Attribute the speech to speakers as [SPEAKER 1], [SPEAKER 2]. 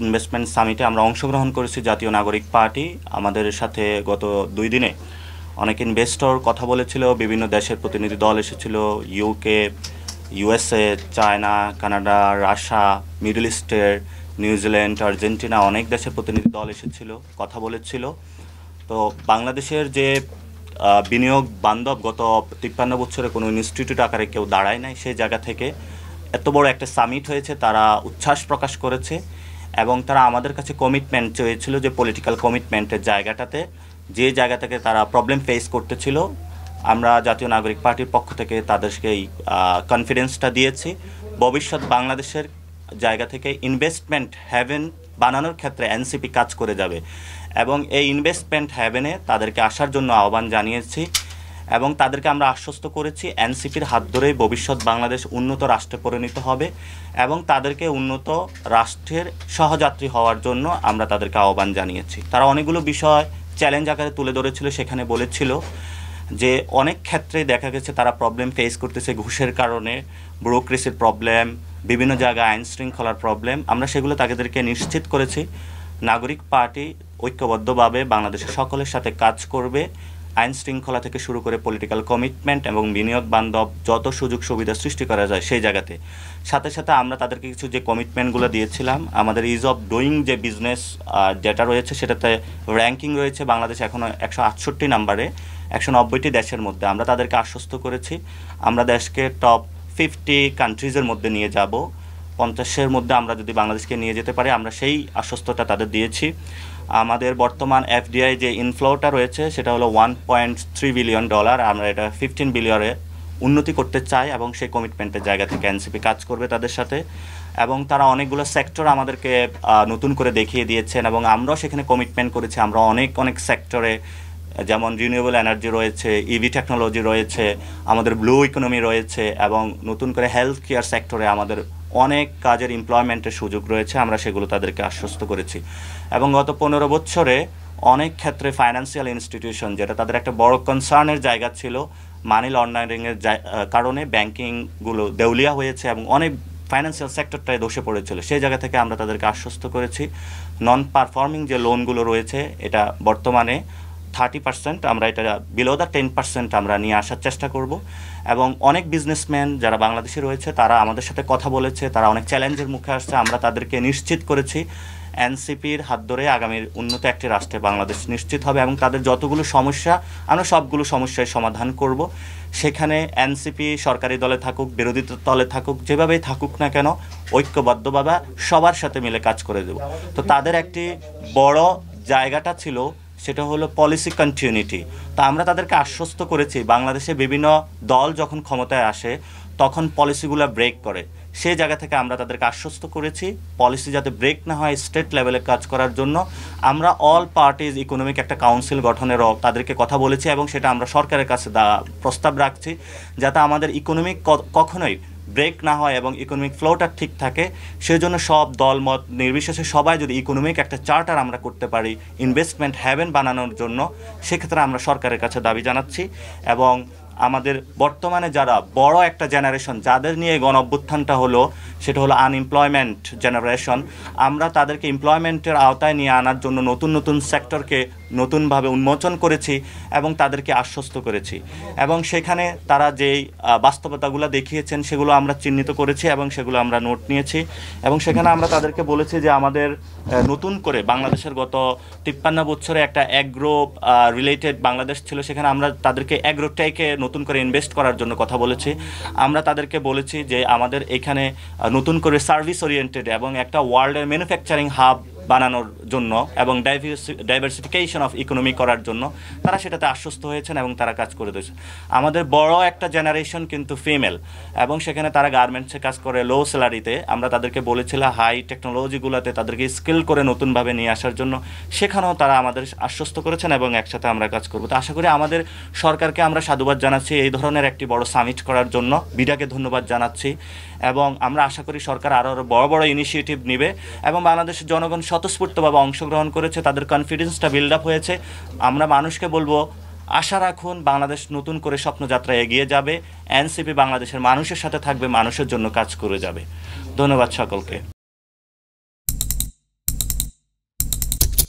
[SPEAKER 1] Investment সামিটে আমরা অংশগ্রহণ করেছি জাতীয় নাগরিক পার্টি। আমাদের সাথে গত 2 দিনে অনেক ইনভেস্টর কথা বলেছিল, বিভিন্ন দেশের প্রতিনিধি দল এসেছিল, UK, USA, China, Canada, Russia, middle ইস্টের, নিউজিল্যান্ড, আর্জেন্টিনা, অনেক দেশের প্রতিনিধি দল এসেছিল, কথা বলেছিল। তো বাংলাদেশের যে বিনিয়োগ বান্ধব গত 53 বছরে কোনো ইনস্টিটিউট আকারে কেউ দাঁড়ায় নাই, সেই জায়গা থেকে এত বড় একটা সামিট হয়েছে, তারা উচ্ছ্বাস প্রকাশ করেছে এবং তারা আমাদের কাছে কমিটমেন্ট চেয়েছিল যে পলিটিক্যাল কমিটমেন্টের জায়গাটাতে, যে জায়গা থেকে তারা প্রবলেম ফেস করতেছিল, আমরা জাতীয় নাগরিক পার্টির পক্ষ থেকে তাদেরকে এই কনফিডেন্সটা দিয়েছি। ভবিষ্যৎ বাংলাদেশের জায়গা থেকে ইনভেস্টমেন্ট হ্যাভেন বানানোর ক্ষেত্রে এনসিপি কাজ করে যাবে এবং এই ইনভেস্টমেন্ট হ্যাভেনে তাদেরকে আসার জন্য আহ্বান জানিয়েছি এবং তাদেরকে আমরা আশ্বস্ত করেছি এনসিপির হাত ধরেই ভবিষ্যৎ বাংলাদেশ উন্নত রাষ্ট্রে পরিণত হবে এবং তাদেরকে উন্নত রাষ্ট্রের সহযাত্রী হওয়ার জন্য আমরা তাদেরকে আহ্বান জানিয়েছি। তারা অনেকগুলো বিষয় চ্যালেঞ্জ আকারে তুলে ধরেছিল, সেখানে বলেছিল যে অনেক ক্ষেত্রে দেখা গেছে তারা প্রবলেম ফেস করতেছে, ঘুষের কারণে, ব্যুরোক্রেসির প্রবলেম, বিভিন্ন জায়গায় আইন শৃঙ্খলার প্রবলেম। আমরা সেগুলো তাদেরকে নিশ্চিত করেছি নাগরিক পার্টি ঐক্যবদ্ধভাবে বাংলাদেশের সকলের সাথে কাজ করবে, আইন শৃঙ্খলা থেকে শুরু করে পলিটিক্যাল কমিটমেন্ট এবং বিনিয়োগ বান্ধব যত সুযোগ সুবিধা সৃষ্টি করা যায় সেই জায়গাতে। সাথে সাথে আমরা তাদেরকে কিছু যে কমিটমেন্টগুলো দিয়েছিলাম, আমাদের ইজ অফ ডুইং যে বিজনেস যেটা রয়েছে সেটাতে র্যাঙ্কিং রয়েছে বাংলাদেশ এখনও 168 নম্বরে 190টি দেশের মধ্যে। আমরা তাদেরকে আশ্বস্ত করেছি আমরা দেশকে টপ 50 কান্ট্রিজের মধ্যে নিয়ে যাব, 50-এর মধ্যে আমরা যদি বাংলাদেশকে নিয়ে যেতে পারি, আমরা সেই আশ্বস্ততা তাদের দিয়েছি। আমাদের বর্তমান এফডিআই যে ইনফ্লোটা রয়েছে সেটা হলো $1.3 বিলিয়ন, আমরা এটা 15 বিলিয়নে উন্নতি করতে চাই এবং সেই কমিটমেন্টের জায়গা থেকে এনসিপি কাজ করবে তাদের সাথে। এবং তারা অনেকগুলো সেক্টর আমাদেরকে নতুন করে দেখিয়ে দিয়েছেন এবং আমরাও সেখানে কমিটমেন্ট করেছি। আমরা অনেক সেক্টরে, যেমন রিনিউয়েবল এনার্জি রয়েছে, ইভি টেকনোলজি রয়েছে, আমাদের ব্লু ইকোনমি রয়েছে এবং নতুন করে হেলথ কেয়ার সেক্টরে আমাদের অনেক কাজের এমপ্লয়মেন্টের সুযোগ রয়েছে, আমরা সেগুলো তাদেরকে আশ্বস্ত করেছি। এবং গত 15 বছরে অনেক ক্ষেত্রে ফাইন্যান্সিয়াল ইনস্টিটিউশন, যেটা তাদের একটা বড় কনসার্নের জায়গা ছিল, মানি লন্ডারিংয়ের কারণে ব্যাংকিংগুলো দেউলিয়া হয়েছে এবং অনেক ফাইন্যান্সিয়াল সেক্টরটায় ধসে পড়েছিল, সেই জায়গা থেকে আমরা তাদেরকে আশ্বস্ত করেছি নন পারফর্মিং যে লোনগুলো রয়েছে এটা বর্তমানে 30%, আমরা এটা বিলো দ্য 10% আমরা নিয়ে আসার চেষ্টা করব। এবং অনেক বিজনেসম্যান যারা বাংলাদেশে রয়েছে তারা আমাদের সাথে কথা বলেছে, তারা অনেক চ্যালেঞ্জের মুখে আসছে, আমরা তাদেরকে নিশ্চিত করেছি এনসিপির হাত ধরে আগামীর উন্নত একটি রাষ্ট্রে বাংলাদেশ নিশ্চিত হবে এবং তাদের যতগুলো সমস্যা আমরা সবগুলো সমস্যার সমাধান করব। সেখানে এনসিপি সরকারি দলে থাকুক, বিরোধী দলে থাকুক, যেভাবেই থাকুক না কেন, ঐক্যবদ্ধভাবে সবার সাথে মিলে কাজ করে দেব। তো তাদের একটি বড় জায়গাটা ছিল সেটা হলো পলিসি কন্টিনিউটি। তা আমরা তাদেরকে আশ্বস্ত করেছি বাংলাদেশে বিভিন্ন দল যখন ক্ষমতায় আসে তখন পলিসিগুলো ব্রেক করে, সেই জায়গা থেকে আমরা তাদেরকে আশ্বস্ত করেছি পলিসি যাতে ব্রেক না হয়, স্টেট লেভেলে কাজ করার জন্য আমরা অল পার্টিজ ইকোনমিক একটা কাউন্সিল গঠনেরও তাদেরকে কথা বলেছি এবং সেটা আমরা সরকারের কাছে প্রস্তাব রাখছি যাতে আমাদের ইকোনমিক কখনোই ব্রেক না হয় এবং ইকোনমিক ফ্লোটা ঠিক থাকে। সেই জন্য সব দল মত নির্বিশেষে সবাই যদি ইকোনমিক একটা চার্টার আমরা করতে পারি ইনভেস্টমেন্ট হ্যাভেন বানানোর জন্য, সেক্ষেত্রে আমরা সরকারের কাছে দাবি জানাচ্ছি। এবং আমাদের বর্তমানে যারা বড় একটা জেনারেশন যাদের নিয়ে গণ অভ্যুত্থানটা হলো সেটা হলো আনএমপ্লয়মেন্ট জেনারেশন, আমরা তাদেরকে এমপ্লয়মেন্টের আওতায় নিয়ে আনার জন্য নতুন সেক্টরকে নতুনভাবে উন্মোচন করেছি এবং তাদেরকে আশ্বস্ত করেছি এবং সেখানে তারা যেই বাস্তবতাগুলো দেখিয়েছেন সেগুলো আমরা চিহ্নিত করেছি এবং সেগুলো আমরা নোট নিয়েছি এবং সেখানে আমরা তাদেরকে বলেছি যে আমাদের নতুন করে বাংলাদেশের গত 53 বছরে একটা অ্যাগ্রো রিলেটেড বাংলাদেশ ছিল, সেখানে আমরা তাদেরকে অ্যাগ্রোটেকে নতুন করে ইনভেস্ট করার জন্য কথা বলেছি। আমরা তাদেরকে বলেছি যে আমাদের এখানে নতুন করে সার্ভিস ওরিয়েন্টেড এবং একটা ওয়ার্ল্ডের ম্যানুফ্যাকচারিং হাব বানানোর জন্য এবং ডাইভার্সিফিকেশন অফ ইকোনমি করার জন্য তারা সেটাতে আশ্বস্ত হয়েছেন এবং তারা কাজ করে দিয়েছে। আমাদের বড় একটা জেনারেশন কিন্তু ফিমেল এবং সেখানে তারা গার্মেন্টসে কাজ করে লো স্যালারিতে। আমরা তাদেরকে বলেছিলাম হাই টেকনোলজিগুলোতে তাদেরকে স্কিল করে নতুনভাবে নিয়ে আসার জন্য, সেখানেও তারা আমাদের আশ্বস্ত করেছেন এবং একসাথে আমরা কাজ করব। তো আশা করি আমাদের সরকারকে আমরা সাধুবাদ জানাচ্ছি এই ধরনের একটি বড় সামিট করার জন্য, বিডাকে ধন্যবাদ জানাচ্ছি এবং আমরা আশা করি সরকার আরও বড় ইনিশিয়েটিভ নেবে এবং বাংলাদেশের জনগণ স্বতঃস্ফূর্তভাবে অংশগ্রহণ করেছে, তাদের কনফিডেন্সটা বিল্ড আপ হয়েছে। আমরা মানুষকে বলবো আশা রাখুন বাংলাদেশ নতুন করে স্বপ্নযাত্রা এগিয়ে যাবে, এনসিপি বাংলাদেশের মানুষের সাথে থাকবে, মানুষের জন্য কাজ করে যাবে। ধন্যবাদ সকলকে।